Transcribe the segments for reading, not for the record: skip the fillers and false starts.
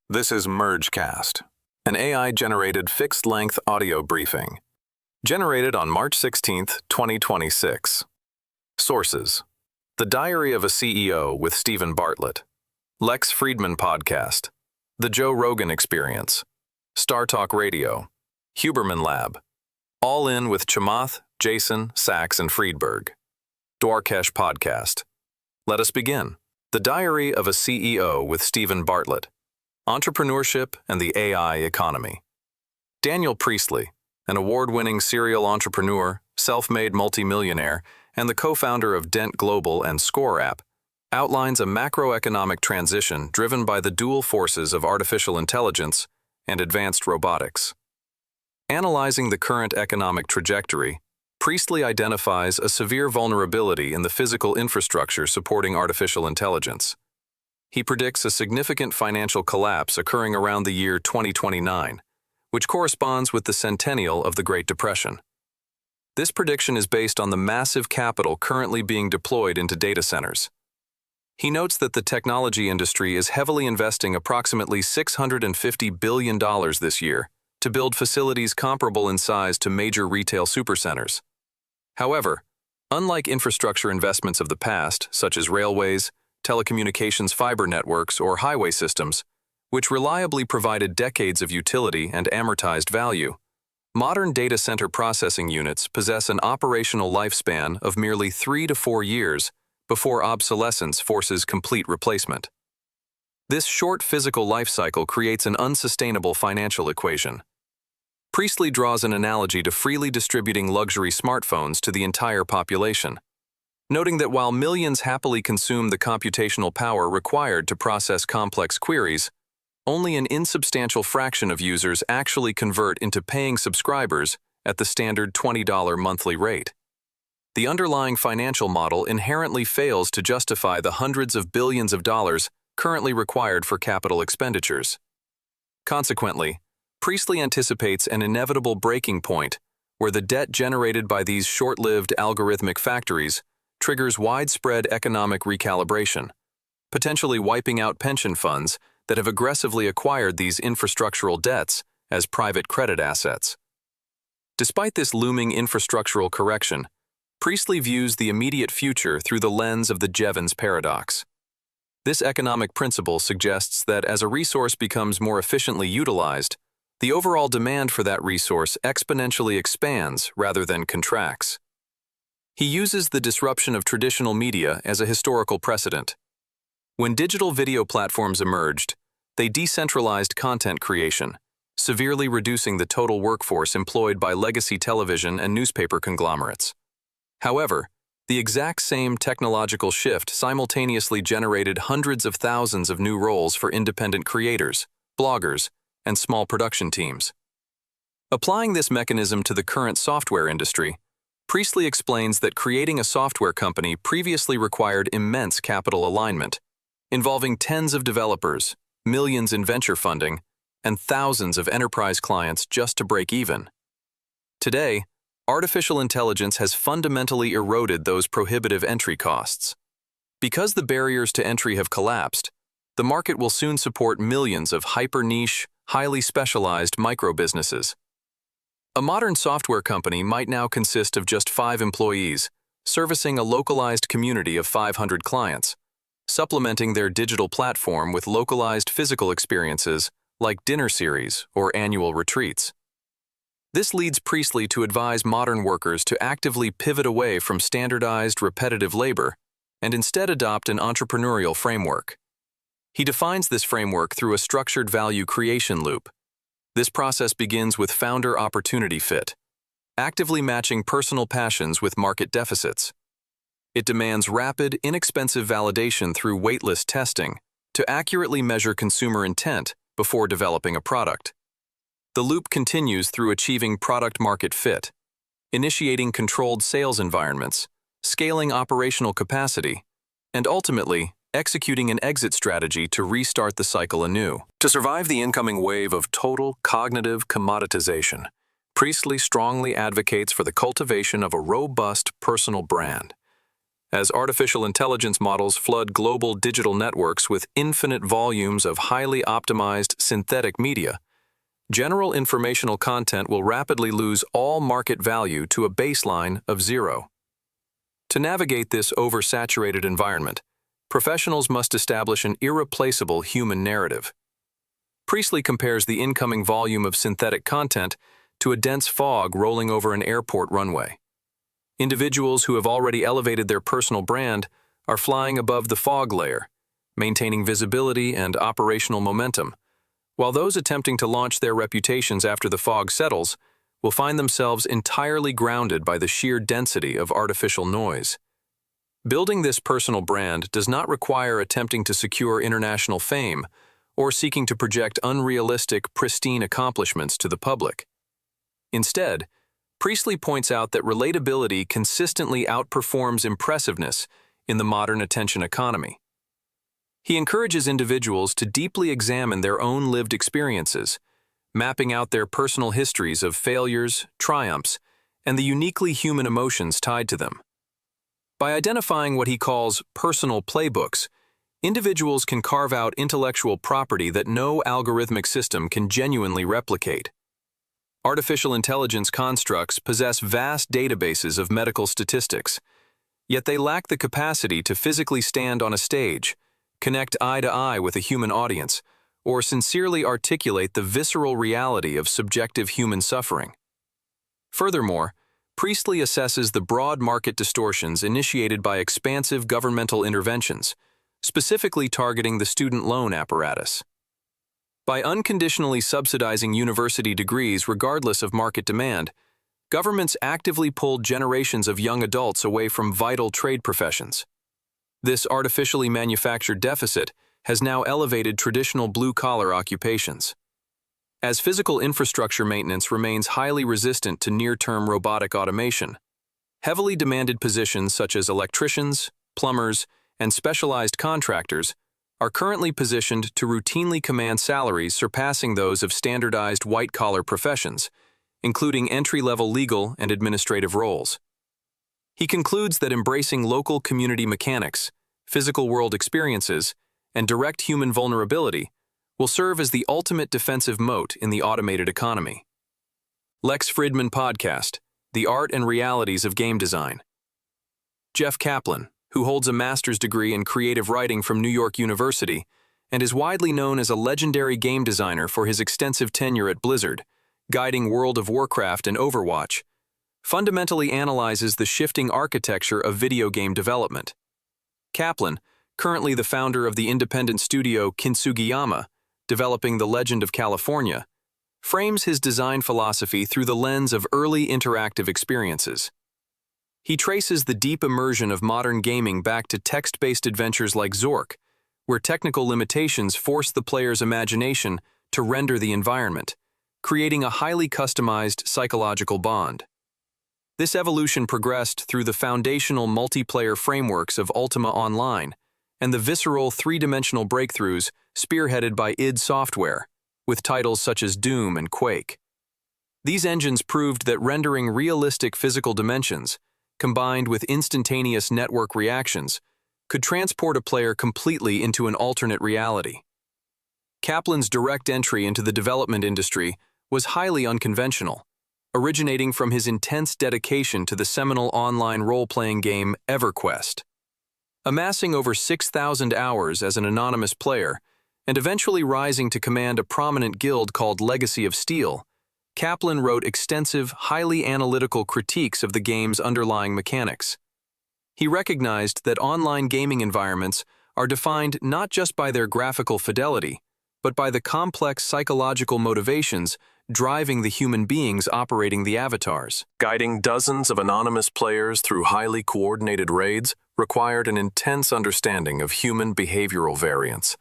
This is Mergecast, an AI-generated fixed-length audio briefing, generated on March 16, 2026. Sources: The Diary of a CEO with Stephen Bartlett, Lex Fridman Podcast, The Joe Rogan Experience, StarTalk Radio, Huberman Lab, All In with Chamath, Jason, Sachs, and Friedberg, Dwarkesh Podcast. Let us begin. The Diary of a CEO with Stephen Bartlett, Entrepreneurship and the AI Economy. Daniel Priestley, an award-winning serial entrepreneur, self-made multimillionaire, and the co-founder of Dent Global and Score app, outlines a macroeconomic transition driven by the dual forces of artificial intelligence and advanced robotics. Analyzing the current economic trajectory, Priestley identifies a severe vulnerability in the physical infrastructure supporting artificial intelligence. He predicts a significant financial collapse occurring around the year 2029, which corresponds with the centennial of the Great Depression. This prediction is based on the massive capital currently being deployed into data centers. He notes that the technology industry is heavily investing approximately $650 billion this year to build facilities comparable in size to major retail supercenters. However, unlike infrastructure investments of the past, such as railways, telecommunications fiber networks, or highway systems, which reliably provided decades of utility and amortized value, modern data center processing units possess an operational lifespan of merely 3 to 4 years before obsolescence forces complete replacement. This short physical life cycle creates an unsustainable financial equation. Priestley draws an analogy to freely distributing luxury smartphones to the entire population, noting that while millions happily consume the computational power required to process complex queries, only an insubstantial fraction of users actually convert into paying subscribers at the standard $20 monthly rate. The underlying financial model inherently fails to justify the hundreds of billions of dollars currently required for capital expenditures. Consequently, Priestley anticipates an inevitable breaking point where the debt generated by these short-lived algorithmic factories triggers widespread economic recalibration, potentially wiping out pension funds that have aggressively acquired these infrastructural debts as private credit assets. Despite this looming infrastructural correction, Priestley views the immediate future through the lens of the Jevons paradox. This economic principle suggests that as a resource becomes more efficiently utilized, the overall demand for that resource exponentially expands rather than contracts. He uses the disruption of traditional media as a historical precedent. When digital video platforms emerged, they decentralized content creation, severely reducing the total workforce employed by legacy television and newspaper conglomerates. However, the exact same technological shift simultaneously generated hundreds of thousands of new roles for independent creators, bloggers, and small production teams. Applying this mechanism to the current software industry, Priestley explains that creating a software company previously required immense capital alignment, involving tens of developers, millions in venture funding, and thousands of enterprise clients just to break even. Today, artificial intelligence has fundamentally eroded those prohibitive entry costs. Because the barriers to entry have collapsed, the market will soon support millions of hyper-niche, highly specialized micro-businesses. A modern software company might now consist of just 5 employees, servicing a localized community of 500 clients, supplementing their digital platform with localized physical experiences like dinner series or annual retreats. This leads Priestley to advise modern workers to actively pivot away from standardized, repetitive labor and instead adopt an entrepreneurial framework. He defines this framework through a structured value creation loop. This process begins with founder opportunity fit, actively matching personal passions with market deficits. It demands rapid, inexpensive validation through waitlist testing to accurately measure consumer intent before developing a product. The loop continues through achieving product-market fit, initiating controlled sales environments, scaling operational capacity, and ultimately, executing an exit strategy to restart the cycle anew. To survive the incoming wave of total cognitive commoditization, Priestley strongly advocates for the cultivation of a robust personal brand. as artificial intelligence models flood global digital networks with infinite volumes of highly optimized synthetic media, general informational content will rapidly lose all market value to a baseline of zero. To navigate this oversaturated environment, professionals must establish an irreplaceable human narrative. Priestley compares the incoming volume of synthetic content to a dense fog rolling over an airport runway. Individuals who have already elevated their personal brand are flying above the fog layer, maintaining visibility and operational momentum, while those attempting to launch their reputations after the fog settles will find themselves entirely grounded by the sheer density of artificial noise. Building this personal brand does not require attempting to secure international fame or seeking to project unrealistic, pristine accomplishments to the public. Instead, Priestley points out that relatability consistently outperforms impressiveness in the modern attention economy. He encourages individuals to deeply examine their own lived experiences, mapping out their personal histories of failures, triumphs, and the uniquely human emotions tied to them. By identifying what he calls personal playbooks, individuals can carve out intellectual property that no algorithmic system can genuinely replicate. Artificial intelligence constructs possess vast databases of medical statistics, yet they lack the capacity to physically stand on a stage, connect eye to eye with a human audience, or sincerely articulate the visceral reality of subjective human suffering. Furthermore, Priestley assesses the broad market distortions initiated by expansive governmental interventions, specifically targeting the student loan apparatus. By unconditionally subsidizing university degrees regardless of market demand, governments actively pulled generations of young adults away from vital trade professions. This artificially manufactured deficit has now elevated traditional blue-collar occupations. As physical infrastructure maintenance remains highly resistant to near-term robotic automation, heavily demanded positions such as electricians, plumbers, and specialized contractors are currently positioned to routinely command salaries surpassing those of standardized white-collar professions, including entry-level legal and administrative roles. He concludes that embracing local community mechanics, physical world experiences, and direct human vulnerability will serve as the ultimate defensive moat in the automated economy. Lex Fridman Podcast, The Art and Realities of Game Design. Jeff Kaplan, who holds a master's degree in creative writing from New York University and is widely known as a legendary game designer for his extensive tenure at Blizzard, guiding World of Warcraft and Overwatch, fundamentally analyzes the shifting architecture of video game development. Kaplan, currently the founder of the independent studio Kintsugi-yama, developing The Legend of California, frames his design philosophy through the lens of early interactive experiences. He traces the deep immersion of modern gaming back to text-based adventures like Zork, where technical limitations force the player's imagination to render the environment, creating a highly customized psychological bond. This evolution progressed through the foundational multiplayer frameworks of Ultima Online and the visceral three-dimensional breakthroughs spearheaded by id Software, with titles such as Doom and Quake. These engines proved that rendering realistic physical dimensions, combined with instantaneous network reactions, could transport a player completely into an alternate reality. Kaplan's direct entry into the development industry was highly unconventional, originating from his intense dedication to the seminal online role-playing game EverQuest. Amassing over 6,000 hours as an anonymous player, and eventually rising to command a prominent guild called Legacy of Steel, Kaplan wrote extensive, highly analytical critiques of the game's underlying mechanics. He recognized that online gaming environments are defined not just by their graphical fidelity, but by the complex psychological motivations driving the human beings operating the avatars. Guiding dozens of anonymous players through highly coordinated raids required an intense understanding of human behavioral variance,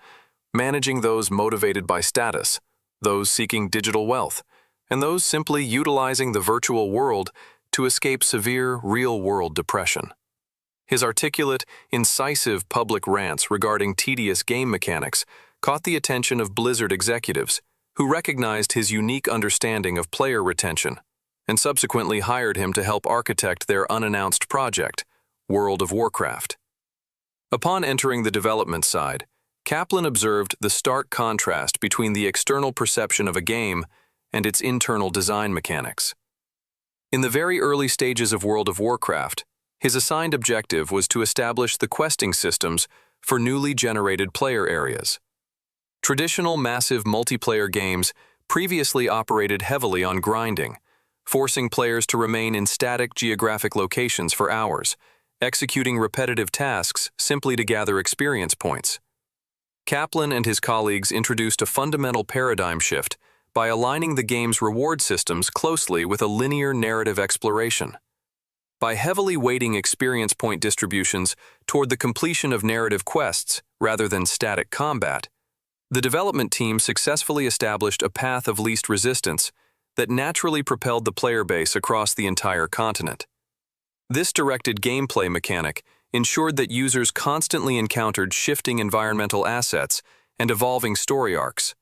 managing those motivated by status, those seeking digital wealth, and those simply utilizing the virtual world to escape severe real-world depression. His articulate, incisive public rants regarding tedious game mechanics caught the attention of Blizzard executives, who recognized his unique understanding of player retention and subsequently hired him to help architect their unannounced project, World of Warcraft. Upon entering the development side, Kaplan observed the stark contrast between the external perception of a game and its internal design mechanics. In the very early stages of World of Warcraft, his assigned objective was to establish the questing systems for newly generated player areas. Traditional massive multiplayer games previously operated heavily on grinding, forcing players to remain in static geographic locations for hours, executing repetitive tasks simply to gather experience points. Kaplan and his colleagues introduced a fundamental paradigm shift by aligning the game's reward systems closely with a linear narrative exploration. By heavily weighting experience point distributions toward the completion of narrative quests rather than static combat, the development team successfully established a path of least resistance that naturally propelled the player base across the entire continent. This directed gameplay mechanic ensured that users constantly encountered shifting environmental assets and evolving story arcs,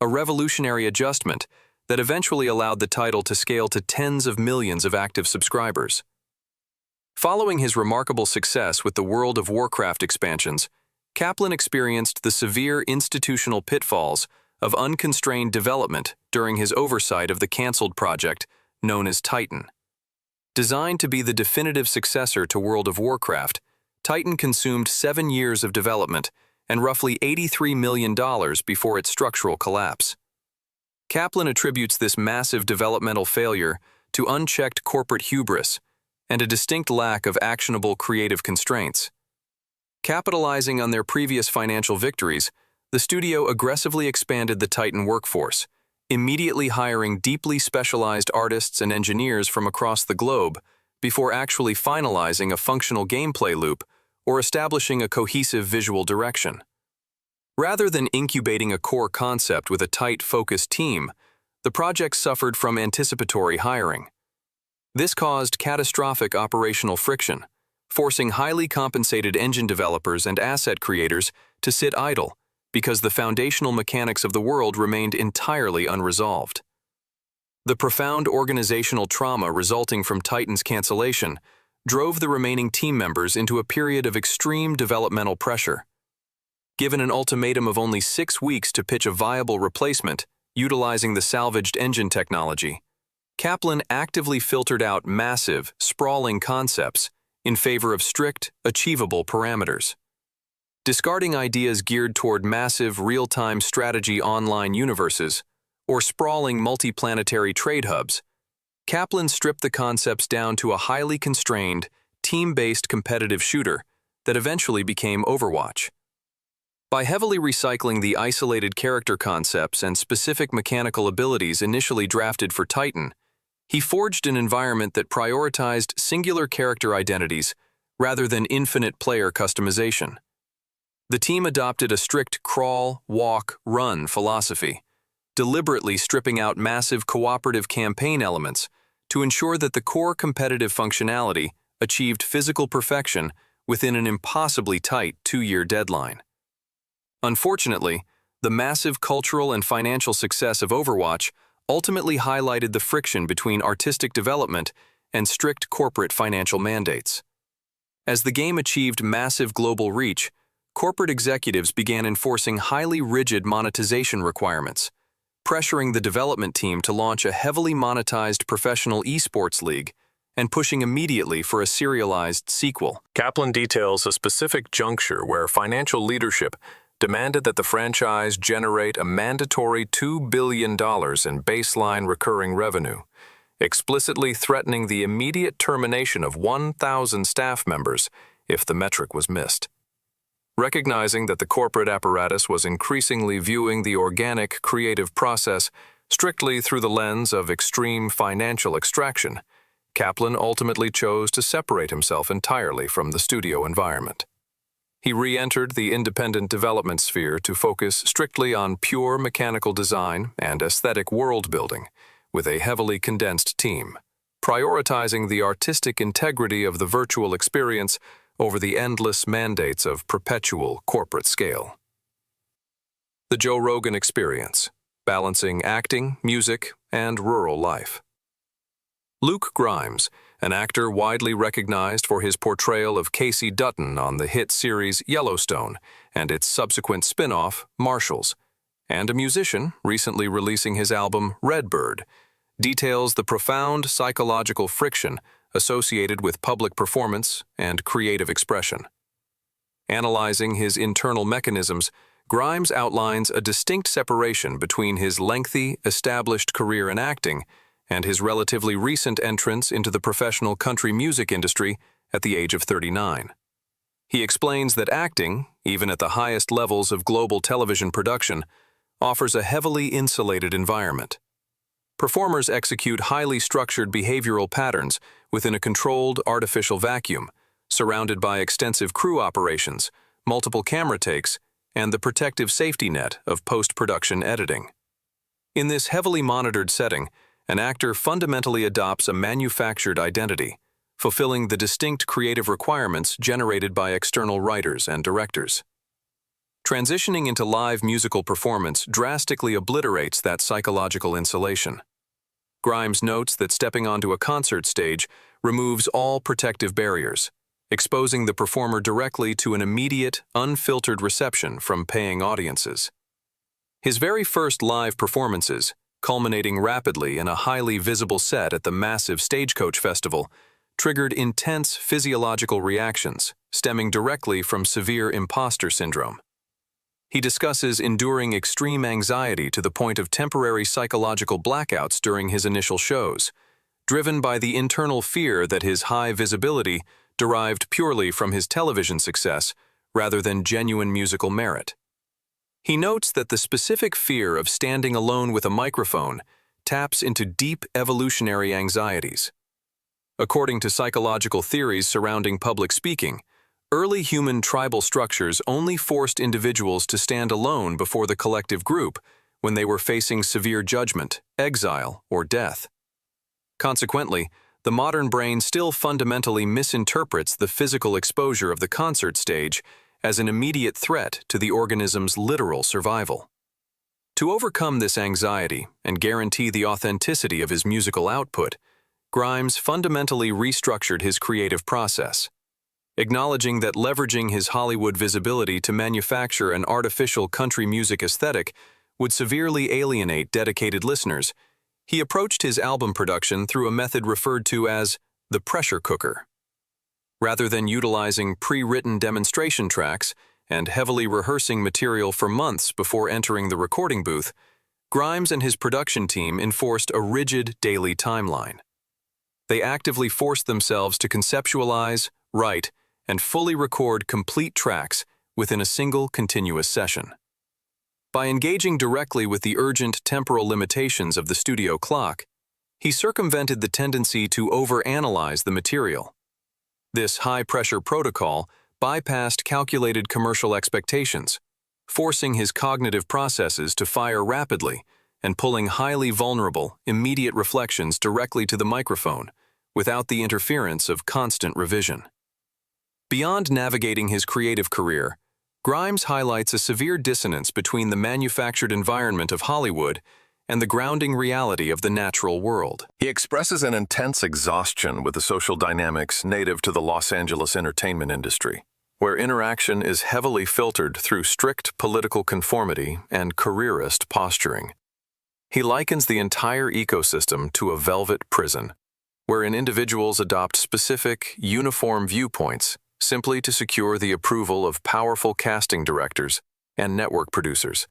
a revolutionary adjustment that eventually allowed the title to scale to tens of millions of active subscribers. Following his remarkable success with the World of Warcraft expansions, Kaplan experienced the severe institutional pitfalls of unconstrained development during his oversight of the canceled project known as Titan. Designed to be the definitive successor to World of Warcraft, Titan consumed 7 years of development and roughly $83 million before its structural collapse. Kaplan attributes this massive developmental failure to unchecked corporate hubris and a distinct lack of actionable creative constraints. Capitalizing on their previous financial victories, the studio aggressively expanded the Titan workforce, immediately hiring deeply specialized artists and engineers from across the globe before actually finalizing a functional gameplay loop or establishing a cohesive visual direction. Rather than incubating a core concept with a tight, focused team, the project suffered from anticipatory hiring. This caused catastrophic operational friction, forcing highly compensated engine developers and asset creators to sit idle because the foundational mechanics of the world remained entirely unresolved. The profound organizational trauma resulting from Titan's cancellation drove the remaining team members into a period of extreme developmental pressure. Given an ultimatum of only 6 weeks to pitch a viable replacement utilizing the salvaged engine technology, Kaplan actively filtered out massive, sprawling concepts in favor of strict, achievable parameters. Discarding ideas geared toward massive, real-time strategy online universes or sprawling multiplanetary trade hubs, Kaplan stripped the concepts down to a highly constrained, team-based competitive shooter that eventually became Overwatch. By heavily recycling the isolated character concepts and specific mechanical abilities initially drafted for Titan, he forged an environment that prioritized singular character identities rather than infinite player customization. The team adopted a strict crawl, walk, run philosophy, deliberately stripping out massive cooperative campaign elements to ensure that the core competitive functionality achieved physical perfection within an impossibly tight 2-year deadline. Unfortunately, the massive cultural and financial success of Overwatch ultimately highlighted the friction between artistic development and strict corporate financial mandates. As the game achieved massive global reach, corporate executives began enforcing highly rigid monetization requirements, pressuring the development team to launch a heavily monetized professional esports league and pushing immediately for a serialized sequel. Kaplan details a specific juncture where financial leadership demanded that the franchise generate a mandatory $2 billion in baseline recurring revenue, explicitly threatening the immediate termination of 1,000 staff members if the metric was missed. Recognizing that the corporate apparatus was increasingly viewing the organic creative process strictly through the lens of extreme financial extraction, Kaplan ultimately chose to separate himself entirely from the studio environment. He re-entered the independent development sphere to focus strictly on pure mechanical design and aesthetic world-building with a heavily condensed team, prioritizing the artistic integrity of the virtual experience over the endless mandates of perpetual corporate scale. The Joe Rogan Experience, balancing acting, music, and rural life. Luke Grimes, an actor widely recognized for his portrayal of Casey Dutton on the hit series Yellowstone and its subsequent spin-off, Marshals, and a musician recently releasing his album Redbird, details the profound psychological friction associated with public performance and creative expression. Analyzing his internal mechanisms, Grimes outlines a distinct separation between his lengthy, established career in acting and his relatively recent entrance into the professional country music industry at the age of 39. He explains that acting, even at the highest levels of global television production, offers a heavily insulated environment. Performers execute highly structured behavioral patterns within a controlled artificial vacuum, surrounded by extensive crew operations, multiple camera takes, and the protective safety net of post-production editing. In this heavily monitored setting, an actor fundamentally adopts a manufactured identity, fulfilling the distinct creative requirements generated by external writers and directors. Transitioning into live musical performance drastically obliterates that psychological insulation. Grimes notes that stepping onto a concert stage removes all protective barriers, exposing the performer directly to an immediate, unfiltered reception from paying audiences. His very first live performances, culminating rapidly in a highly visible set at the massive Stagecoach Festival, triggered intense physiological reactions stemming directly from severe imposter syndrome. He discusses enduring extreme anxiety to the point of temporary psychological blackouts during his initial shows, driven by the internal fear that his high visibility derived purely from his television success rather than genuine musical merit. He notes that the specific fear of standing alone with a microphone taps into deep evolutionary anxieties. According to psychological theories surrounding public speaking, early human tribal structures only forced individuals to stand alone before the collective group when they were facing severe judgment, exile, or death. Consequently, the modern brain still fundamentally misinterprets the physical exposure of the concert stage as an immediate threat to the organism's literal survival. To overcome this anxiety and guarantee the authenticity of his musical output, Grimes fundamentally restructured his creative process. Acknowledging that leveraging his Hollywood visibility to manufacture an artificial country music aesthetic would severely alienate dedicated listeners, he approached his album production through a method referred to as the pressure cooker. Rather than utilizing pre-written demonstration tracks and heavily rehearsing material for months before entering the recording booth, Grimes and his production team enforced a rigid daily timeline. They actively forced themselves to conceptualize, write, and fully record complete tracks within a single continuous session. By engaging directly with the urgent temporal limitations of the studio clock, he circumvented the tendency to overanalyze the material. This high-pressure protocol bypassed calculated commercial expectations, forcing his cognitive processes to fire rapidly and pulling highly vulnerable, immediate reflections directly to the microphone without the interference of constant revision. Beyond navigating his creative career, Grimes highlights a severe dissonance between the manufactured environment of Hollywood and the grounding reality of the natural world. He expresses an intense exhaustion with the social dynamics native to the Los Angeles entertainment industry, where interaction is heavily filtered through strict political conformity and careerist posturing. He likens the entire ecosystem to a velvet prison, wherein individuals adopt specific, uniform viewpoints simply to secure the approval of powerful casting directors and network producers,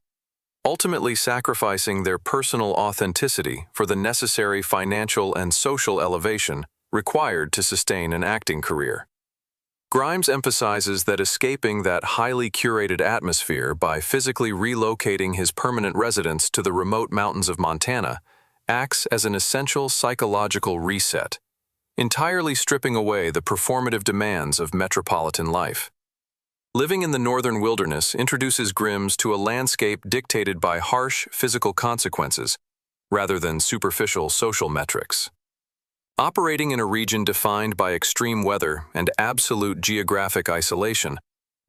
ultimately sacrificing their personal authenticity for the necessary financial and social elevation required to sustain an acting career. Grimes emphasizes that escaping that highly curated atmosphere by physically relocating his permanent residence to the remote mountains of Montana acts as an essential psychological reset, entirely stripping away the performative demands of metropolitan life. Living in the northern wilderness introduces Grimes to a landscape dictated by harsh physical consequences rather than superficial social metrics. Operating in a region defined by extreme weather and absolute geographic isolation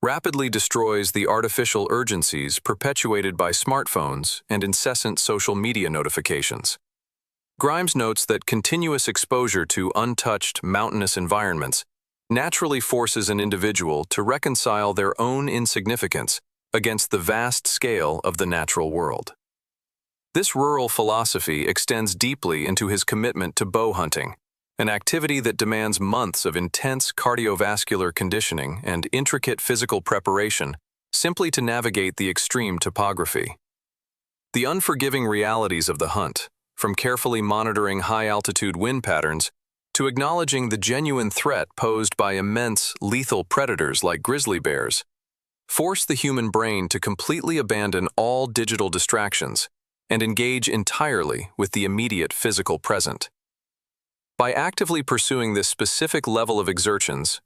rapidly destroys the artificial urgencies perpetuated by smartphones and incessant social media notifications. Grimes notes that continuous exposure to untouched, mountainous environments naturally forces an individual to reconcile their own insignificance against the vast scale of the natural world. This rural philosophy extends deeply into his commitment to bow hunting, an activity that demands months of intense cardiovascular conditioning and intricate physical preparation simply to navigate the extreme topography. The unforgiving realities of the hunt, from carefully monitoring high-altitude wind patterns to acknowledging the genuine threat posed by immense, lethal predators like grizzly bears, force the human brain to completely abandon all digital distractions and engage entirely with the immediate physical present. By actively pursuing this specific level of exertions,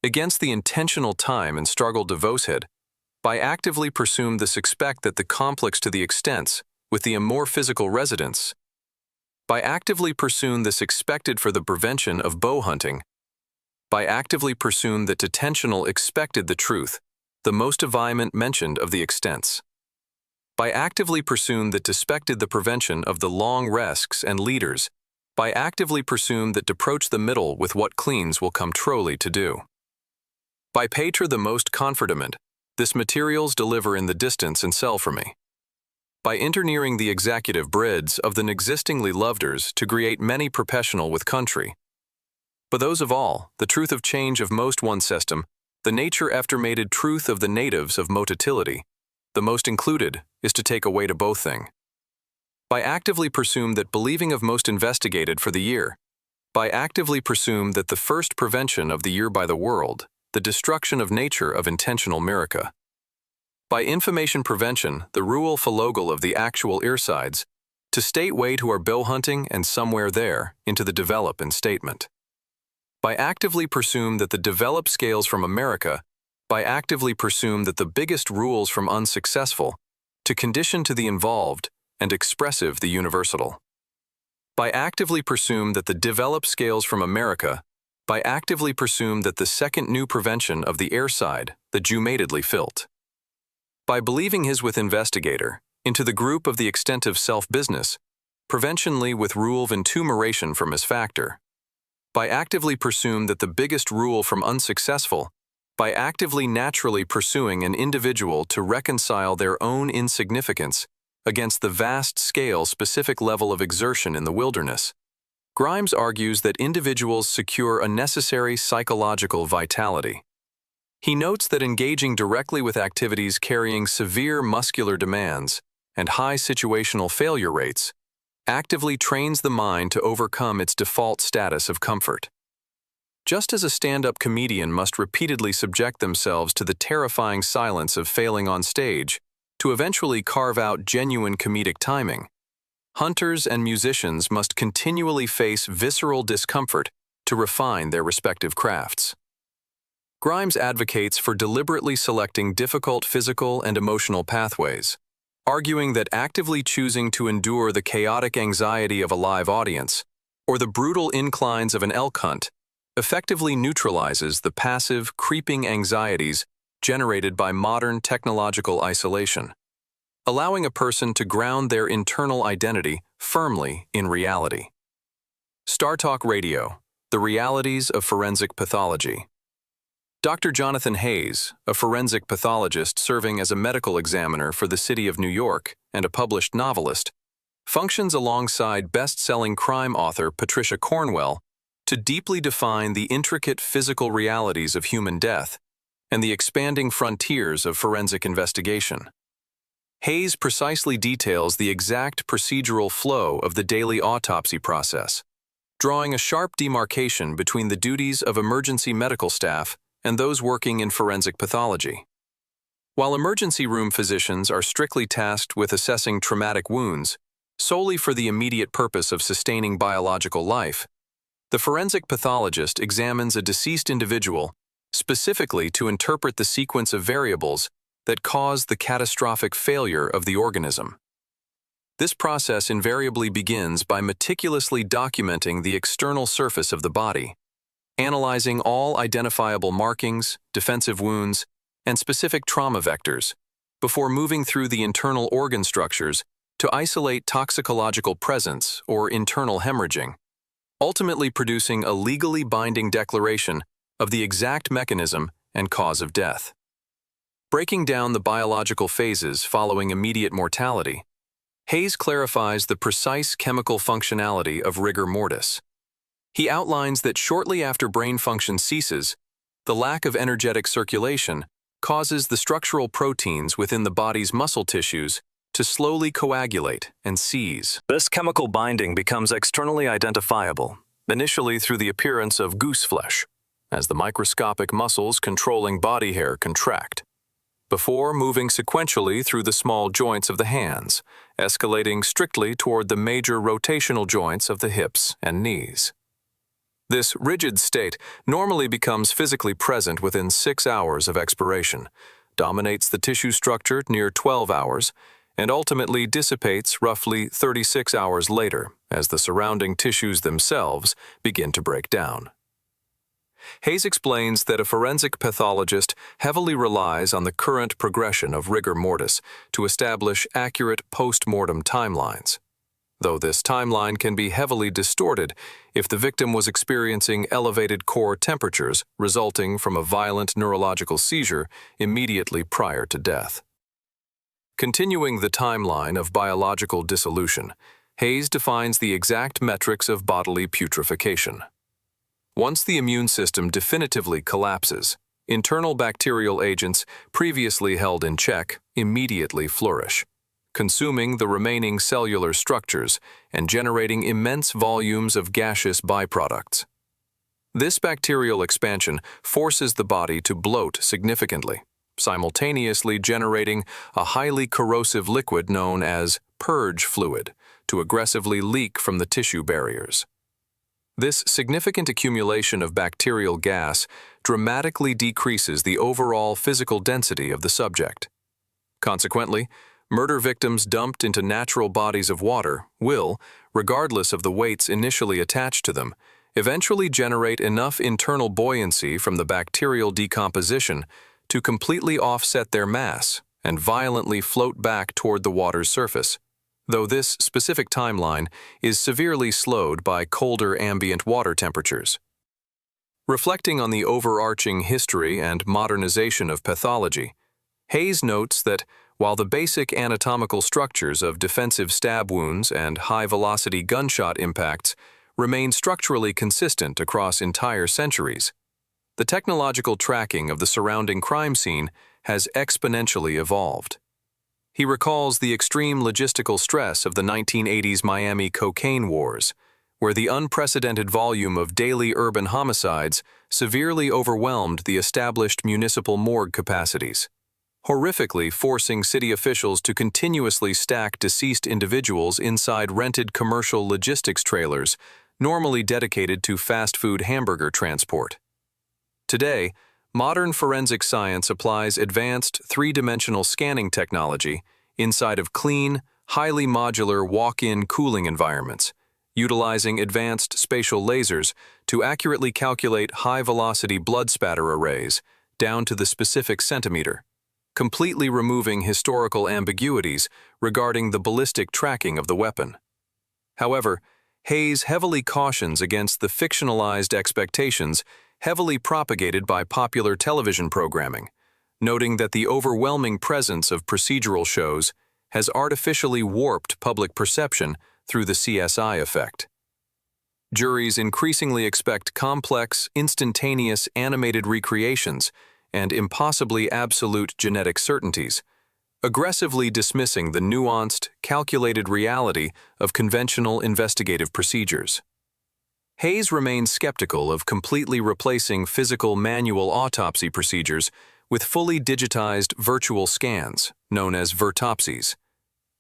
against the intentional time and struggle devoted, by actively pursuing this expect that the complex to the extents with the more physical residence, by actively pursuing this expected for the prevention of bow hunting, by actively pursuing that detentional expected the truth, the most aviment mentioned of the extents, by actively pursuing that dispected the prevention of the long rests and leaders, by actively pursuing that approach the middle with what cleans will come truly to do. By pater the most comfortament, this materials deliver in the distance and sell for me. By interneering the executive brids of the existingly loveders to create many professional with country. But those of all, the truth of change of most one system, the nature aftermated truth of the natives of motility, the most included is to take away to both thing. By actively presume that believing of most investigated for the year, by actively presume that the first prevention of the year by the world, the destruction of nature of intentional miraca. By information prevention, the rule philogel of the actual earsides, to state way to our bill hunting and somewhere there, into the develop and statement. By actively presume that the developed scales from America, by actively presume that the biggest rules from unsuccessful, to condition to the involved, and expressive the universal. By actively presume that the developed scales from America, by actively presume that the second new prevention of the air side, the Jew-matedly filt. By believing his with investigator, into the group of the extent of self-business, preventionly with rule of intumeration from his factor. By actively presume that the biggest rule from unsuccessful, by actively naturally pursuing an individual to reconcile their own insignificance against the vast scale specific level of exertion in the wilderness. Grimes argues that individuals secure a necessary psychological vitality. He notes that engaging directly with activities carrying severe muscular demands and high situational failure rates actively trains the mind to overcome its default status of comfort. Just as a stand-up comedian must repeatedly subject themselves to the terrifying silence of failing on stage to eventually carve out genuine comedic timing, hunters and musicians must continually face visceral discomfort to refine their respective crafts. Grimes advocates for deliberately selecting difficult physical and emotional pathways, arguing that actively choosing to endure the chaotic anxiety of a live audience or the brutal inclines of an elk hunt effectively neutralizes the passive, creeping anxieties generated by modern technological isolation, allowing a person to ground their internal identity firmly in reality. StarTalk Radio, the realities of forensic pathology. Dr. Jonathan Hayes, a forensic pathologist serving as a medical examiner for the city of New York and a published novelist, functions alongside best-selling crime author Patricia Cornwell to deeply define the intricate physical realities of human death and the expanding frontiers of forensic investigation. Hayes precisely details the exact procedural flow of the daily autopsy process, drawing a sharp demarcation between the duties of emergency medical staff and those working in forensic pathology. While emergency room physicians are strictly tasked with assessing traumatic wounds solely for the immediate purpose of sustaining biological life, the forensic pathologist examines a deceased individual specifically to interpret the sequence of variables that cause the catastrophic failure of the organism. This process invariably begins by meticulously documenting the external surface of the body, analyzing all identifiable markings, defensive wounds, and specific trauma vectors, before moving through the internal organ structures to isolate toxicological presence or internal hemorrhaging, ultimately producing a legally binding declaration of the exact mechanism and cause of death. Breaking down the biological phases following immediate mortality, Hayes clarifies the precise chemical functionality of rigor mortis. He outlines that shortly after brain function ceases, the lack of energetic circulation causes the structural proteins within the body's muscle tissues to slowly coagulate and seize. This chemical binding becomes externally identifiable, initially through the appearance of goose flesh, as the microscopic muscles controlling body hair contract, before moving sequentially through the small joints of the hands, escalating strictly toward the major rotational joints of the hips and knees. This rigid state normally becomes physically present within 6 hours of expiration, dominates the tissue structure near 12 hours, and ultimately dissipates roughly 36 hours later as the surrounding tissues themselves begin to break down. Hayes explains that a forensic pathologist heavily relies on the current progression of rigor mortis to establish accurate post-mortem timelines, though this timeline can be heavily distorted if the victim was experiencing elevated core temperatures resulting from a violent neurological seizure immediately prior to death. Continuing the timeline of biological dissolution, Hayes defines the exact metrics of bodily putrefaction. Once the immune system definitively collapses, internal bacterial agents previously held in check immediately flourish, consuming the remaining cellular structures and generating immense volumes of gaseous byproducts. This bacterial expansion forces the body to bloat significantly, simultaneously generating a highly corrosive liquid known as purge fluid to aggressively leak from the tissue barriers. This significant accumulation of bacterial gas dramatically decreases the overall physical density of the subject. Consequently, murder victims dumped into natural bodies of water will, regardless of the weights initially attached to them, eventually generate enough internal buoyancy from the bacterial decomposition to completely offset their mass and violently float back toward the water's surface, though this specific timeline is severely slowed by colder ambient water temperatures. Reflecting on the overarching history and modernization of pathology, Hayes notes that while the basic anatomical structures of defensive stab wounds and high-velocity gunshot impacts remain structurally consistent across entire centuries, the technological tracking of the surrounding crime scene has exponentially evolved. He recalls the extreme logistical stress of the 1980s Miami cocaine wars, where the unprecedented volume of daily urban homicides severely overwhelmed the established municipal morgue capacities, horrifically forcing city officials to continuously stack deceased individuals inside rented commercial logistics trailers normally dedicated to fast food hamburger transport. Today, modern forensic science applies advanced three-dimensional scanning technology inside of clean, highly modular walk-in cooling environments, utilizing advanced spatial lasers to accurately calculate high-velocity blood spatter arrays down to the specific centimeter, completely removing historical ambiguities regarding the ballistic tracking of the weapon. However, Hayes heavily cautions against the fictionalized expectations heavily propagated by popular television programming, noting that the overwhelming presence of procedural shows has artificially warped public perception through the CSI effect. Juries increasingly expect complex, instantaneous animated recreations and impossibly absolute genetic certainties, aggressively dismissing the nuanced, calculated reality of conventional investigative procedures. Hayes remains skeptical of completely replacing physical manual autopsy procedures with fully digitized virtual scans, known as virtopsies,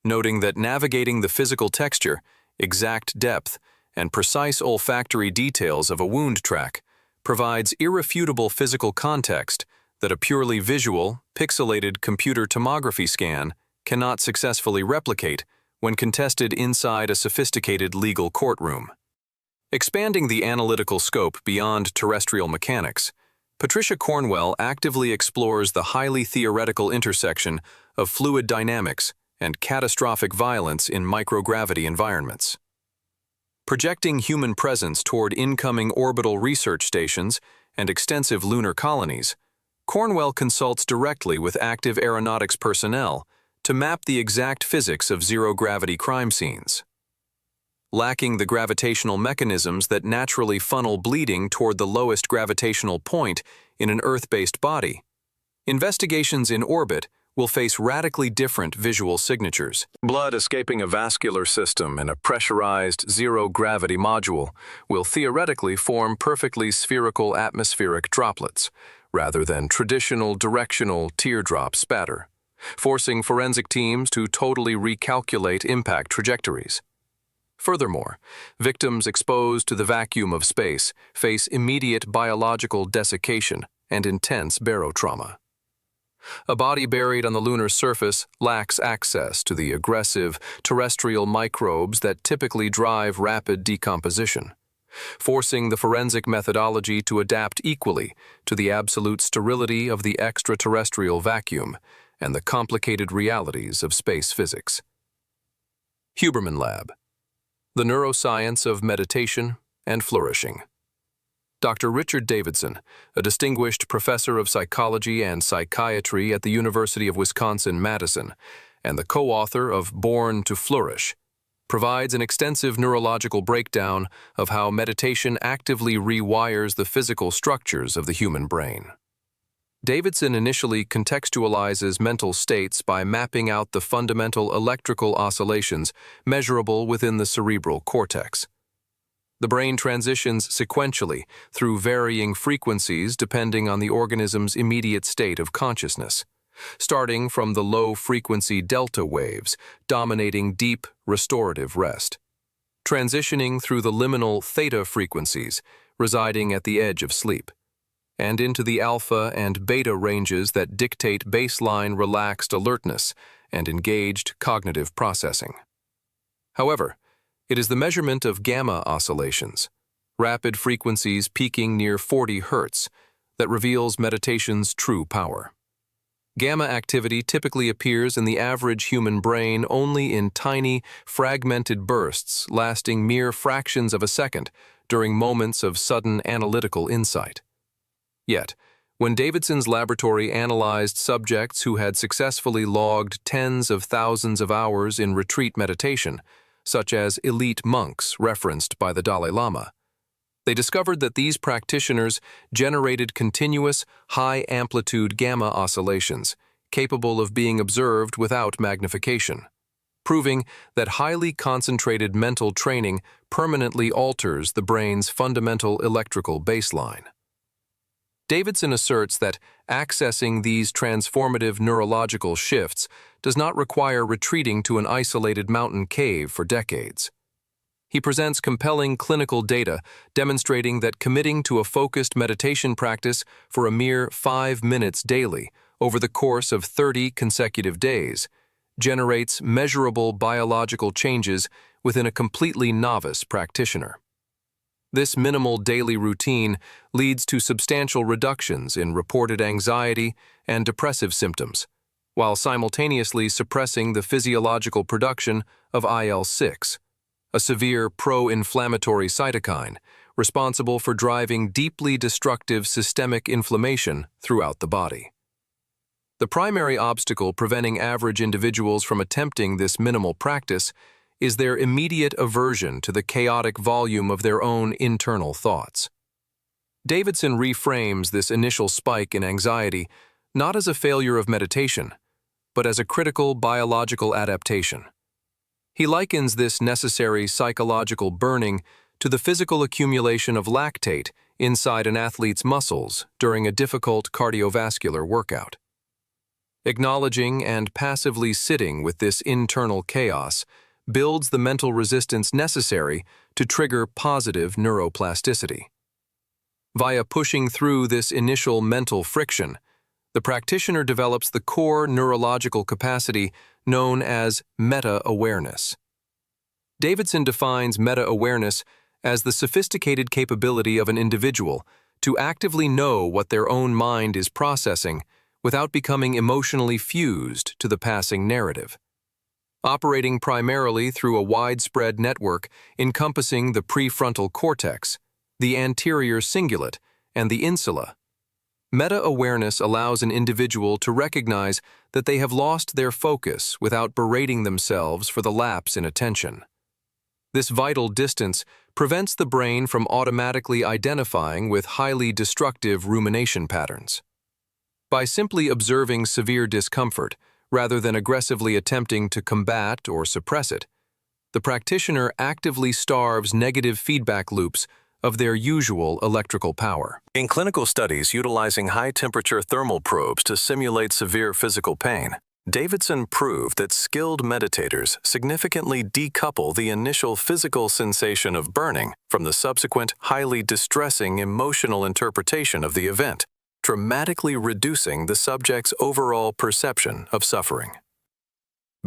noting that navigating the physical texture, exact depth, and precise olfactory details of a wound track provides irrefutable physical context that a purely visual, pixelated computer tomography scan cannot successfully replicate when contested inside a sophisticated legal courtroom. Expanding the analytical scope beyond terrestrial mechanics, Patricia Cornwell actively explores the highly theoretical intersection of fluid dynamics and catastrophic violence in microgravity environments. Projecting human presence toward incoming orbital research stations and extensive lunar colonies, Cornwell consults directly with active aeronautics personnel to map the exact physics of zero-gravity crime scenes. Lacking the gravitational mechanisms that naturally funnel bleeding toward the lowest gravitational point in an Earth-based body, investigations in orbit will face radically different visual signatures. Blood escaping a vascular system in a pressurized zero-gravity module will theoretically form perfectly spherical atmospheric droplets, rather than traditional directional teardrop spatter, forcing forensic teams to totally recalculate impact trajectories. Furthermore, victims exposed to the vacuum of space face immediate biological desiccation and intense barotrauma. A body buried on the lunar surface lacks access to the aggressive terrestrial microbes that typically drive rapid decomposition, forcing the forensic methodology to adapt equally to the absolute sterility of the extraterrestrial vacuum and the complicated realities of space physics. Huberman Lab. The Neuroscience of Meditation and Flourishing. Dr. Richard Davidson, a distinguished professor of psychology and psychiatry at the University of Wisconsin-Madison and the co-author of Born to Flourish, provides an extensive neurological breakdown of how meditation actively rewires the physical structures of the human brain. Davidson initially contextualizes mental states by mapping out the fundamental electrical oscillations measurable within the cerebral cortex. The brain transitions sequentially through varying frequencies depending on the organism's immediate state of consciousness, starting from the low-frequency delta waves dominating deep, restorative rest, transitioning through the liminal theta frequencies residing at the edge of sleep, and into the alpha and beta ranges that dictate baseline relaxed alertness and engaged cognitive processing. However, it is the measurement of gamma oscillations, rapid frequencies peaking near 40 Hz, that reveals meditation's true power. Gamma activity typically appears in the average human brain only in tiny, fragmented bursts lasting mere fractions of a second during moments of sudden analytical insight. Yet, when Davidson's laboratory analyzed subjects who had successfully logged tens of thousands of hours in retreat meditation, such as elite monks referenced by the Dalai Lama, they discovered that these practitioners generated continuous, high-amplitude gamma oscillations capable of being observed without magnification, proving that highly concentrated mental training permanently alters the brain's fundamental electrical baseline. Davidson asserts that accessing these transformative neurological shifts does not require retreating to an isolated mountain cave for decades. He presents compelling clinical data demonstrating that committing to a focused meditation practice for a mere 5 minutes daily over the course of 30 consecutive days generates measurable biological changes within a completely novice practitioner. This minimal daily routine leads to substantial reductions in reported anxiety and depressive symptoms, while simultaneously suppressing the physiological production of IL-6, a severe pro-inflammatory cytokine responsible for driving deeply destructive systemic inflammation throughout the body. The primary obstacle preventing average individuals from attempting this minimal practice is their immediate aversion to the chaotic volume of their own internal thoughts. Davidson reframes this initial spike in anxiety not as a failure of meditation, but as a critical biological adaptation. He likens this necessary psychological burning to the physical accumulation of lactate inside an athlete's muscles during a difficult cardiovascular workout. Acknowledging and passively sitting with this internal chaos builds the mental resistance necessary to trigger positive neuroplasticity. Via pushing through this initial mental friction, the practitioner develops the core neurological capacity known as meta-awareness. Davidson defines meta-awareness as the sophisticated capability of an individual to actively know what their own mind is processing without becoming emotionally fused to the passing narrative. operating primarily through a widespread network encompassing the prefrontal cortex, the anterior cingulate, and the insula. Meta-awareness allows an individual to recognize that they have lost their focus without berating themselves for the lapse in attention. This vital distance prevents the brain from automatically identifying with highly destructive rumination patterns. By simply observing severe discomfort, rather than aggressively attempting to combat or suppress it, the practitioner actively starves negative feedback loops of their usual electrical power. In clinical studies utilizing high-temperature thermal probes to simulate severe physical pain, Davidson proved that skilled meditators significantly decouple the initial physical sensation of burning from the subsequent highly distressing emotional interpretation of the event, dramatically reducing the subject's overall perception of suffering.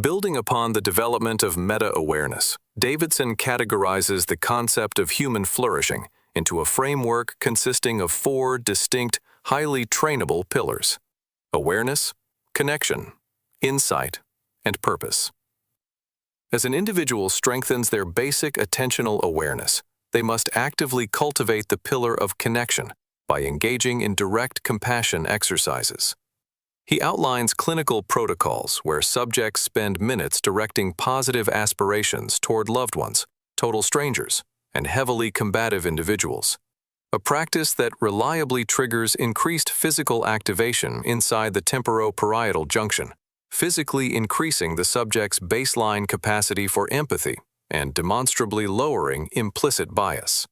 Building upon the development of meta-awareness, Davidson categorizes the concept of human flourishing into a framework consisting of 4 distinct, highly trainable pillars: awareness, connection, insight, and purpose. As an individual strengthens their basic attentional awareness, they must actively cultivate the pillar of connection by engaging in direct compassion exercises. He outlines clinical protocols where subjects spend minutes directing positive aspirations toward loved ones, total strangers, and heavily combative individuals, a practice that reliably triggers increased physical activation inside the temporoparietal junction, physically increasing the subject's baseline capacity for empathy and demonstrably lowering implicit bias.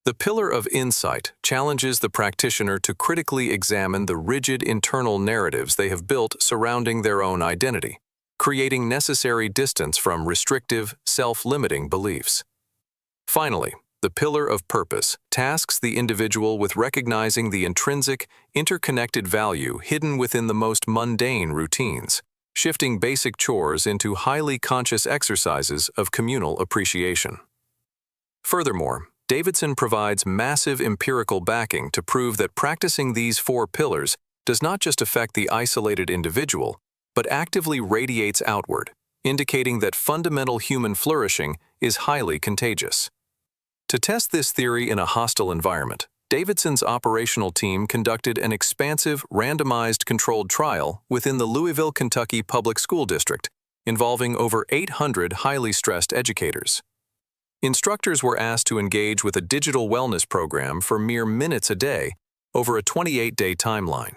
The pillar of insight challenges the practitioner to critically examine the rigid internal narratives they have built surrounding their own identity, creating necessary distance from restrictive, self-limiting beliefs. Finally, the pillar of purpose tasks the individual with recognizing the intrinsic, interconnected value hidden within the most mundane routines, shifting basic chores into highly conscious exercises of communal appreciation. Furthermore, Davidson provides massive empirical backing to prove that practicing these 4 pillars does not just affect the isolated individual, but actively radiates outward, indicating that fundamental human flourishing is highly contagious. To test this theory in a hostile environment, Davidson's operational team conducted an expansive, randomized controlled trial within the Louisville, Kentucky Public School District, involving over 800 highly stressed educators. Instructors were asked to engage with a digital wellness program for mere minutes a day over a 28-day timeline.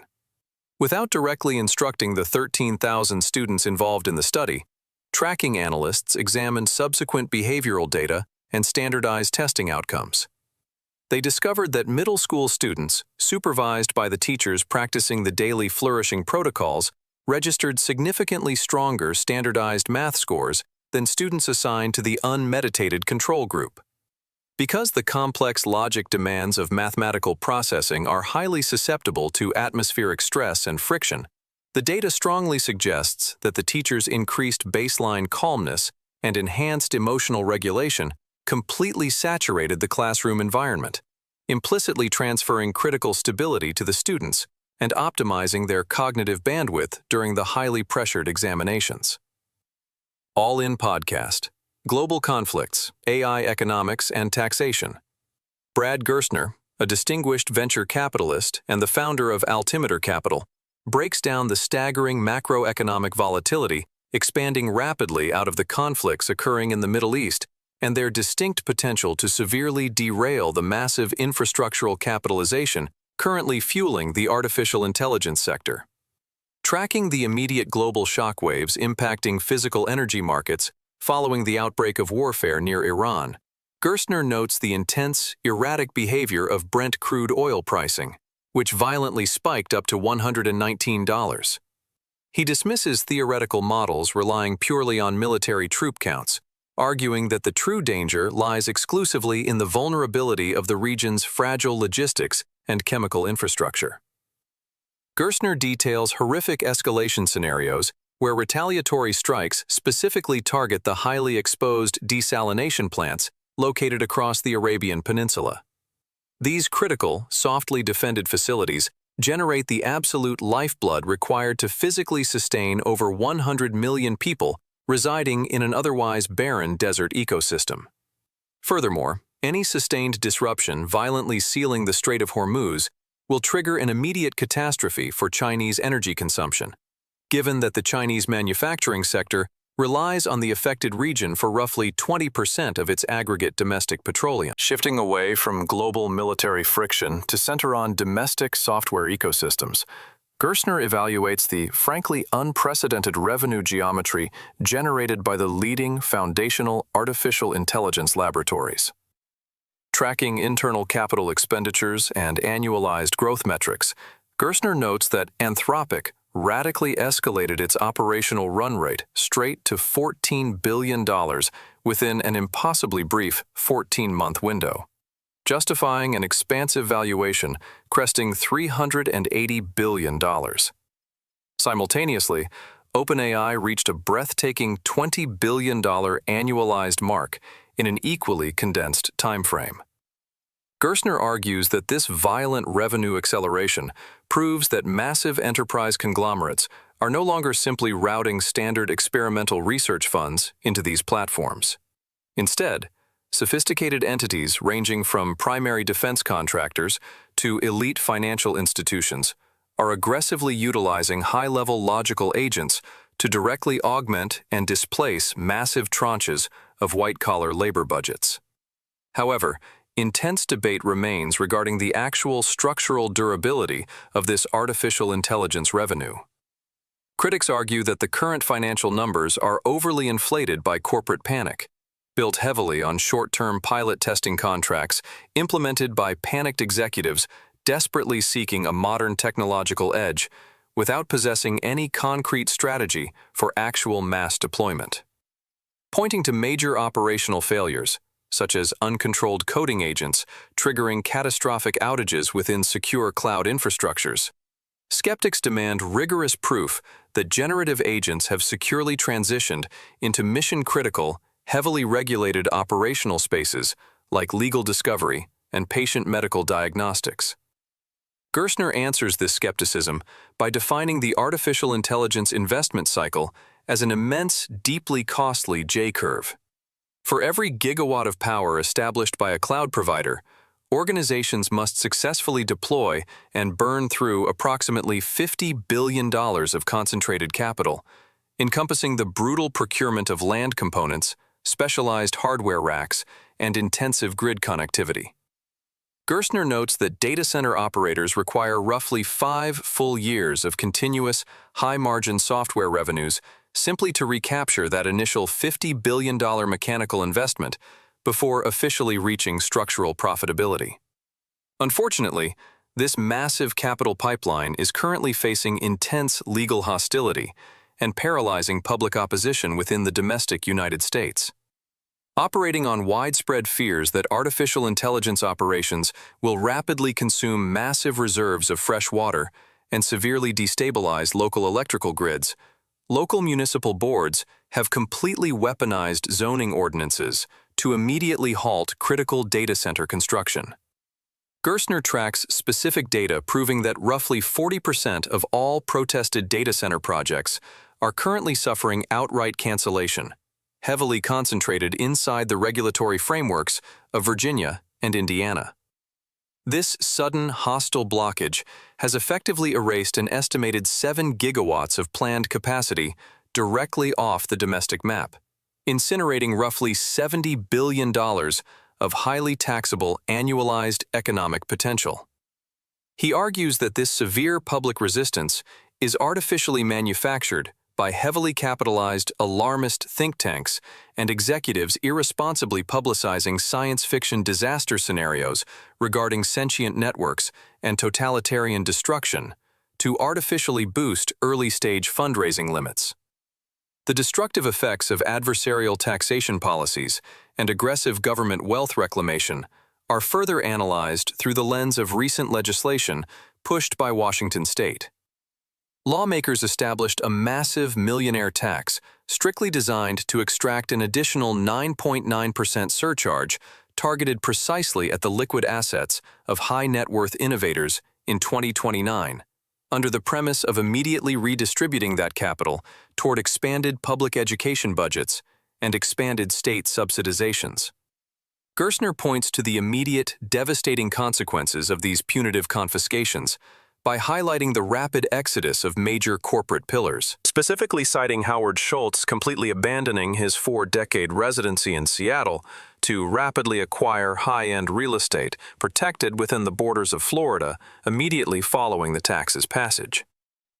Without directly instructing the 13,000 students involved in the study, tracking analysts examined subsequent behavioral data and standardized testing outcomes. They discovered that middle school students, supervised by the teachers practicing the daily flourishing protocols, registered significantly stronger standardized math scores than students assigned to the unmeditated control group. Because the complex logic demands of mathematical processing are highly susceptible to atmospheric stress and friction, the data strongly suggests that the teachers' increased baseline calmness and enhanced emotional regulation completely saturated the classroom environment, implicitly transferring critical stability to the students and optimizing their cognitive bandwidth during the highly pressured examinations. All-in podcast: Global Conflicts, AI Economics and Taxation. Brad Gerstner, a distinguished venture capitalist and the founder of Altimeter Capital, breaks down the staggering macroeconomic volatility expanding rapidly out of the conflicts occurring in the Middle East and their distinct potential to severely derail the massive infrastructural capitalization currently fueling the artificial intelligence sector. Tracking the immediate global shockwaves impacting physical energy markets following the outbreak of warfare near Iran, Gerstner notes the intense, erratic behavior of Brent crude oil pricing, which violently spiked up to $119. He dismisses theoretical models relying purely on military troop counts, arguing that the true danger lies exclusively in the vulnerability of the region's fragile logistics and chemical infrastructure. Gerstner details horrific escalation scenarios where retaliatory strikes specifically target the highly exposed desalination plants located across the Arabian Peninsula. These critical, softly defended facilities generate the absolute lifeblood required to physically sustain over 100 million people residing in an otherwise barren desert ecosystem. Furthermore, any sustained disruption violently sealing the Strait of Hormuz will trigger an immediate catastrophe for Chinese energy consumption, given that the Chinese manufacturing sector relies on the affected region for roughly 20% of its aggregate domestic petroleum. Shifting away from global military friction to center on domestic software ecosystems, Gerstner evaluates the frankly unprecedented revenue geometry generated by the leading foundational artificial intelligence laboratories. Tracking internal capital expenditures and annualized growth metrics, Gerstner notes that Anthropic radically escalated its operational run rate straight to $14 billion within an impossibly brief 14-month window, justifying an expansive valuation cresting $380 billion. Simultaneously, OpenAI reached a breathtaking $20 billion annualized mark in an equally condensed timeframe. Gerstner argues that this violent revenue acceleration proves that massive enterprise conglomerates are no longer simply routing standard experimental research funds into these platforms. Instead, sophisticated entities ranging from primary defense contractors to elite financial institutions are aggressively utilizing high-level logical agents to directly augment and displace massive tranches of white-collar labor budgets. However, intense debate remains regarding the actual structural durability of this artificial intelligence revenue. Critics argue that the current financial numbers are overly inflated by corporate panic, built heavily on short-term pilot testing contracts implemented by panicked executives desperately seeking a modern technological edge without possessing any concrete strategy for actual mass deployment. Pointing to major operational failures, such as uncontrolled coding agents triggering catastrophic outages within secure cloud infrastructures, skeptics demand rigorous proof that generative agents have securely transitioned into mission-critical, heavily regulated operational spaces like legal discovery and patient medical diagnostics. Gerstner answers this skepticism by defining the artificial intelligence investment cycle as an immense, deeply costly J-curve. For every gigawatt of power established by a cloud provider, organizations must successfully deploy and burn through approximately $50 billion of concentrated capital, encompassing the brutal procurement of land components, specialized hardware racks, and intensive grid connectivity. Gerstner notes that data center operators require roughly 5 full years of continuous, high-margin software revenues simply to recapture that initial $50 billion mechanical investment before officially reaching structural profitability. Unfortunately, this massive capital pipeline is currently facing intense legal hostility and paralyzing public opposition within the domestic United States. Operating on widespread fears that artificial intelligence operations will rapidly consume massive reserves of fresh water and severely destabilize local electrical grids, local municipal boards have completely weaponized zoning ordinances to immediately halt critical data center construction. Gerstner tracks specific data proving that roughly 40% of all protested data center projects are currently suffering outright cancellation, heavily concentrated inside the regulatory frameworks of Virginia and Indiana. This sudden, hostile blockage has effectively erased an estimated 7 gigawatts of planned capacity directly off the domestic map, incinerating roughly $70 billion of highly taxable annualized economic potential. He argues that this severe public resistance is artificially manufactured by heavily capitalized alarmist think tanks and executives irresponsibly publicizing science fiction disaster scenarios regarding sentient networks and totalitarian destruction to artificially boost early-stage fundraising limits. The destructive effects of adversarial taxation policies and aggressive government wealth reclamation are further analyzed through the lens of recent legislation pushed by Washington state. Lawmakers established a massive millionaire tax strictly designed to extract an additional 9.9% surcharge targeted precisely at the liquid assets of high-net-worth innovators in 2029, under the premise of immediately redistributing that capital toward expanded public education budgets and expanded state subsidizations. Gerstner points to the immediate, devastating consequences of these punitive confiscations by highlighting the rapid exodus of major corporate pillars, specifically citing Howard Schultz completely abandoning his 4-decade residency in Seattle to rapidly acquire high-end real estate protected within the borders of Florida immediately following the tax's passage.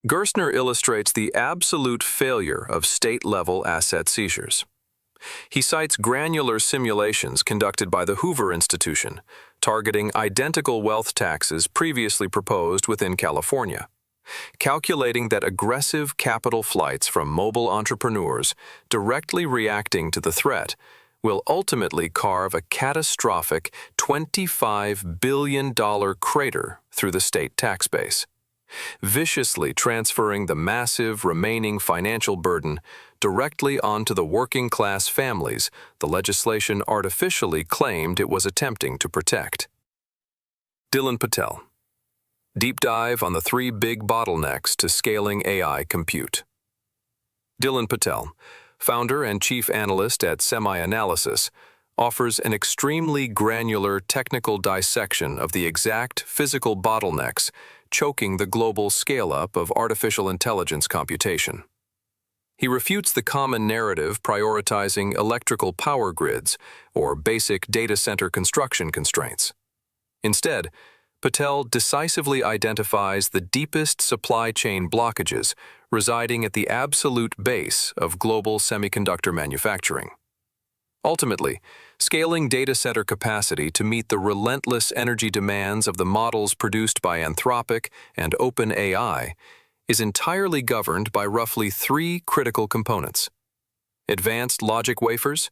Gerstner illustrates the absolute failure of state-level asset seizures. He cites granular simulations conducted by the Hoover Institution, targeting identical wealth taxes previously proposed within California, calculating that aggressive capital flights from mobile entrepreneurs directly reacting to the threat will ultimately carve a catastrophic $25 billion crater through the state tax base, viciously transferring the massive remaining financial burden directly onto the working-class families the legislation artificially claimed it was attempting to protect. Dylan Patel. Deep dive on the 3 big bottlenecks to scaling AI compute. Dylan Patel, founder and chief analyst at Semi-Analysis, offers an extremely granular technical dissection of the exact physical bottlenecks choking the global scale-up of artificial intelligence computation. He refutes the common narrative prioritizing electrical power grids or basic data center construction constraints. Instead, Patel decisively identifies the deepest supply chain blockages residing at the absolute base of global semiconductor manufacturing. Ultimately, scaling data center capacity to meet the relentless energy demands of the models produced by Anthropic and OpenAI is entirely governed by roughly 3 critical components: advanced logic wafers,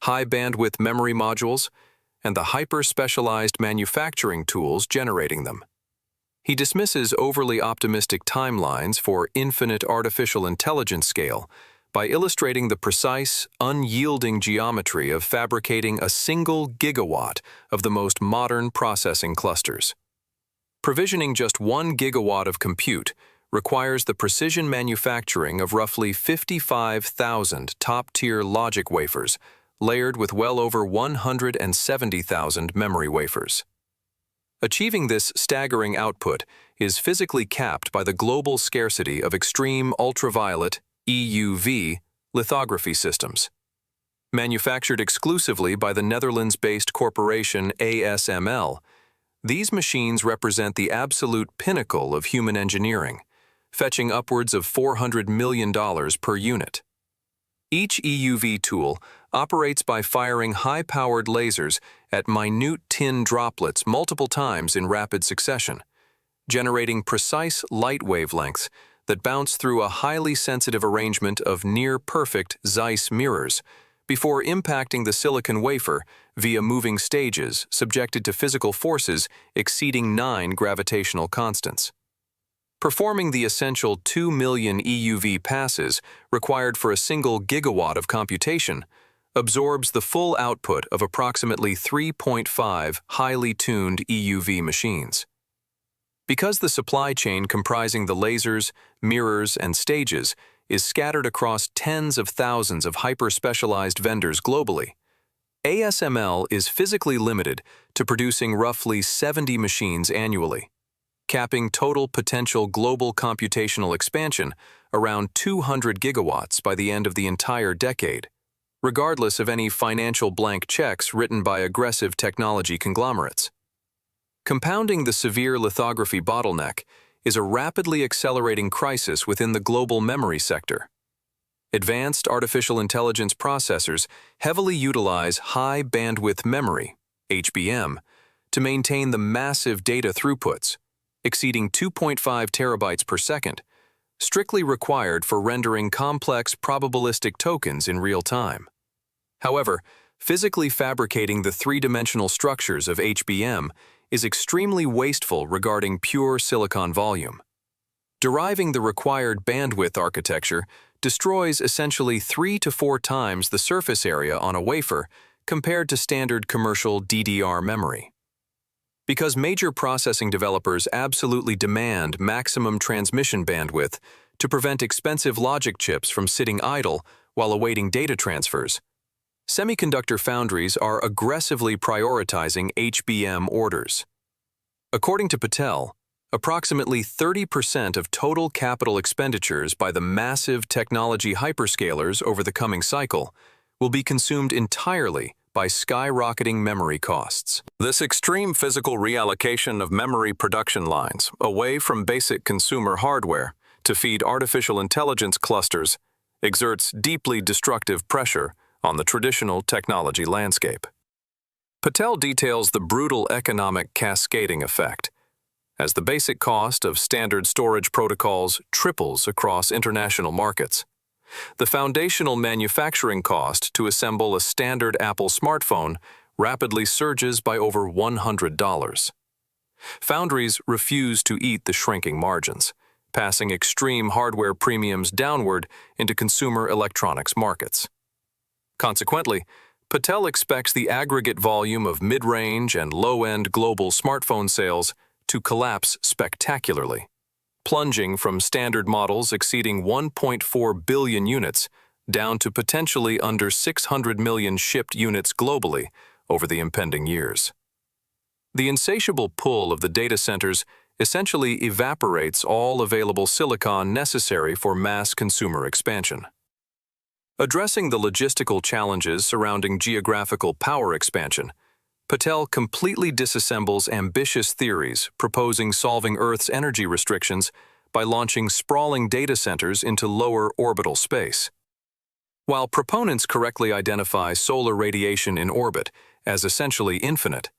high-bandwidth memory modules, and the hyper-specialized manufacturing tools generating them. He dismisses overly optimistic timelines for infinite artificial intelligence scale by illustrating the precise, unyielding geometry of fabricating a single gigawatt of the most modern processing clusters. Provisioning just 1 gigawatt of compute requires the precision manufacturing of roughly 55,000 top-tier logic wafers layered with well over 170,000 memory wafers. Achieving this staggering output is physically capped by the global scarcity of extreme ultraviolet EUV lithography systems. Manufactured exclusively by the Netherlands-based corporation ASML, these machines represent the absolute pinnacle of human engineering, fetching upwards of $400 million per unit. Each EUV tool operates by firing high-powered lasers at minute tin droplets multiple times in rapid succession, generating precise light wavelengths that bounce through a highly sensitive arrangement of near-perfect Zeiss mirrors before impacting the silicon wafer via moving stages subjected to physical forces exceeding 9 gravitational constants. Performing the essential 2 million EUV passes required for a single gigawatt of computation absorbs the full output of approximately 3.5 highly tuned EUV machines. Because the supply chain comprising the lasers, mirrors, and stages is scattered across tens of thousands of hyper-specialized vendors globally, ASML is physically limited to producing roughly 70 machines annually, capping total potential global computational expansion around 200 gigawatts by the end of the entire decade, regardless of any financial blank checks written by aggressive technology conglomerates. Compounding the severe lithography bottleneck is a rapidly accelerating crisis within the global memory sector. Advanced artificial intelligence processors heavily utilize high-bandwidth memory, HBM, to maintain the massive data throughputs, exceeding 2.5 terabytes per second, strictly required for rendering complex probabilistic tokens in real time. However, physically fabricating the 3-dimensional structures of HBM is extremely wasteful regarding pure silicon volume. Deriving the required bandwidth architecture destroys essentially 3 to 4 times the surface area on a wafer compared to standard commercial DDR memory. Because major processing developers absolutely demand maximum transmission bandwidth to prevent expensive logic chips from sitting idle while awaiting data transfers, semiconductor foundries are aggressively prioritizing HBM orders. According to Patel, approximately 30% of total capital expenditures by the massive technology hyperscalers over the coming cycle will be consumed entirely by skyrocketing memory costs. This extreme physical reallocation of memory production lines away from basic consumer hardware to feed artificial intelligence clusters exerts deeply destructive pressure on the traditional technology landscape. Patel details the brutal economic cascading effect as the basic cost of standard storage protocols triples across international markets. The foundational manufacturing cost to assemble a standard Apple smartphone rapidly surges by over $100. Foundries refuse to eat the shrinking margins, passing extreme hardware premiums downward into consumer electronics markets. Consequently, Patel expects the aggregate volume of mid-range and low-end global smartphone sales to collapse spectacularly, plunging from standard models exceeding 1.4 billion units down to potentially under 600 million shipped units globally over the impending years. The insatiable pull of the data centers essentially evaporates all available silicon necessary for mass consumer expansion. Addressing the logistical challenges surrounding geographical power expansion, Patel completely disassembles ambitious theories proposing solving Earth's energy restrictions by launching sprawling data centers into lower orbital space. While proponents correctly identify solar radiation in orbit as essentially infinite,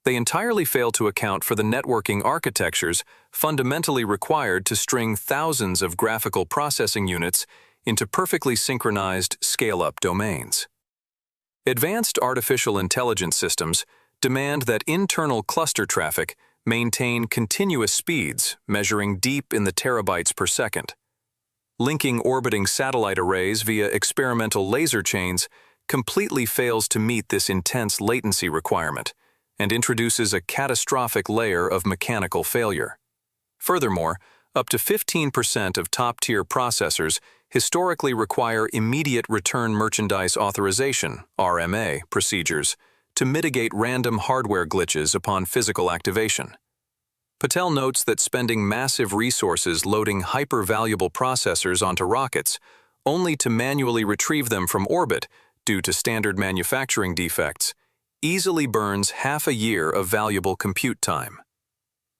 they entirely fail to account for the networking architectures fundamentally required to string thousands of graphical processing units into perfectly synchronized scale-up domains. Advanced artificial intelligence systems demand that internal cluster traffic maintain continuous speeds measuring deep in the terabytes per second. Linking orbiting satellite arrays via experimental laser chains completely fails to meet this intense latency requirement and introduces a catastrophic layer of mechanical failure. Furthermore, up to 15% of top-tier processors historically require immediate return merchandise authorization (RMA) procedures to mitigate random hardware glitches upon physical activation. Patel notes that spending massive resources loading hyper-valuable processors onto rockets only to manually retrieve them from orbit due to standard manufacturing defects easily burns half a year of valuable compute time.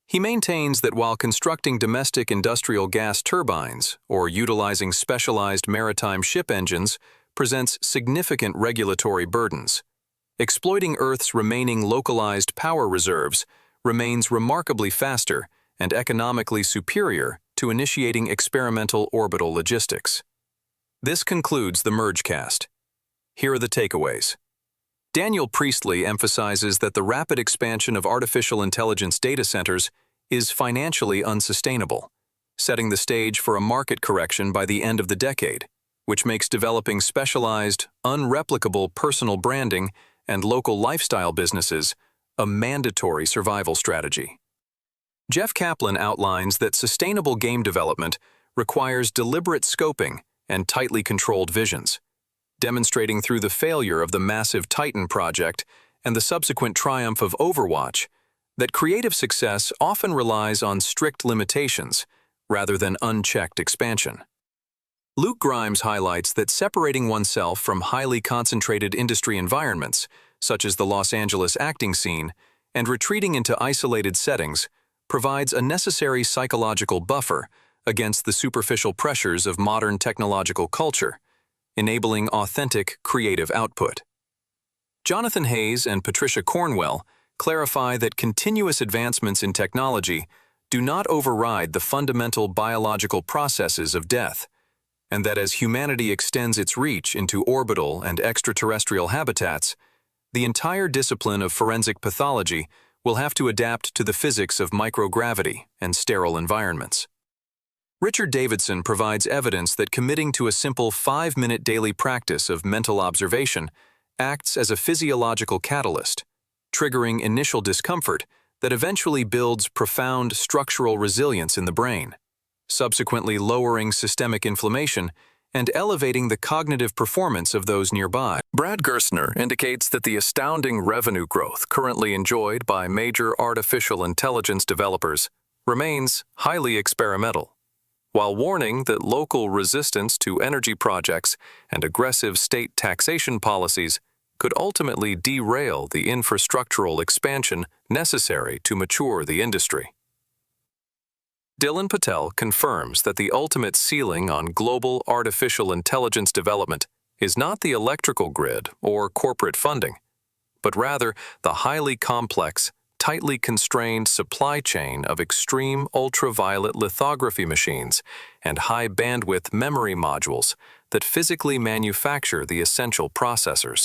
He maintains that while constructing domestic industrial gas turbines or utilizing specialized maritime ship engines presents significant regulatory burdens, exploiting Earth's remaining localized power reserves remains remarkably faster and economically superior to initiating experimental orbital logistics. This concludes the Mergecast. Here are the takeaways. Daniel Priestley emphasizes that the rapid expansion of artificial intelligence data centers is financially unsustainable, setting the stage for a market correction by the end of the decade, which makes developing specialized, unreplicable personal branding and local lifestyle businesses a mandatory survival strategy. Jeff Kaplan outlines that sustainable game development requires deliberate scoping and tightly controlled visions, demonstrating through the failure of the massive Titan project and the subsequent triumph of Overwatch that creative success often relies on strict limitations rather than unchecked expansion. Luke Grimes highlights that separating oneself from highly concentrated industry environments, such as the Los Angeles acting scene, and retreating into isolated settings provides a necessary psychological buffer against the superficial pressures of modern technological culture, enabling authentic creative output. Jonathan Hayes and Patricia Cornwell clarify that continuous advancements in technology do not override the fundamental biological processes of death, and that as humanity extends its reach into orbital and extraterrestrial habitats, the entire discipline of forensic pathology will have to adapt to the physics of microgravity and sterile environments. Richard Davidson provides evidence that committing to a simple 5-minute daily practice of mental observation acts as a physiological catalyst, triggering initial discomfort that eventually builds profound structural resilience in the brain, subsequently lowering systemic inflammation and elevating the cognitive performance of those nearby. Brad Gerstner indicates that the astounding revenue growth currently enjoyed by major artificial intelligence developers remains highly experimental, while warning that local resistance to energy projects and aggressive state taxation policies could ultimately derail the infrastructural expansion necessary to mature the industry. Dylan Patel confirms that the ultimate ceiling on global artificial intelligence development is not the electrical grid or corporate funding, but rather the highly complex, tightly constrained supply chain of extreme ultraviolet lithography machines and high-bandwidth memory modules that physically manufacture the essential processors.